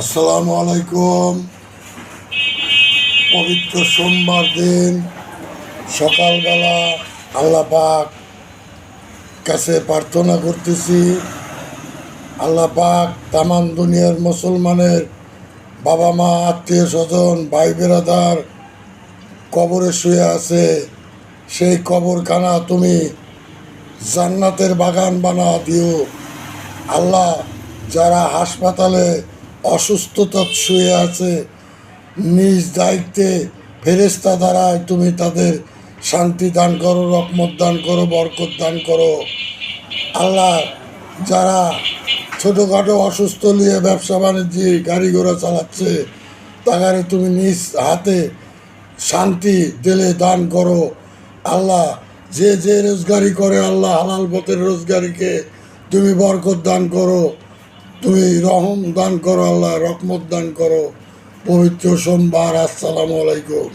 আসসালামু আলাইকুম। পবিত্র সোমবার দিন সকালবেলা আল্লাহ পাক কাছে প্রার্থনা করতেছি, আল্লাহ পাক তামাম দুনিয়ার মুসলমানের বাবা মা আত্মীয় স্বজন ভাই বেরাদার কবরে শুয়ে আছে, সেই কবরখানা তুমি জান্নাতের বাগান বানা দিও আল্লাহ। যারা হাসপাতালে অসুস্থতা শুয়ে আছে, নিজ দায়িত্বে ফেরেশতা দ্বারায় তুমি তাদের শান্তি দান করো, রহমত দান করো, বরকত দান করো আল্লাহ। যারা ছোটোখাটো অসুস্থ নিয়ে ব্যবসা বাণিজ্য গাড়ি ঘোড়া চালাচ্ছে, তাহারে তুমি নিজ হাতে শান্তি দিলে দান করো আল্লাহ। যে যে রোজগারি করে আল্লাহ, হালাল পথের রোজগারিকে তুমি বরকত দান করো, তুমি রহম দান করো আল্লাহ, রহমত দান করো। পবিত্র সোমবার। আসসালামু আলাইকুম।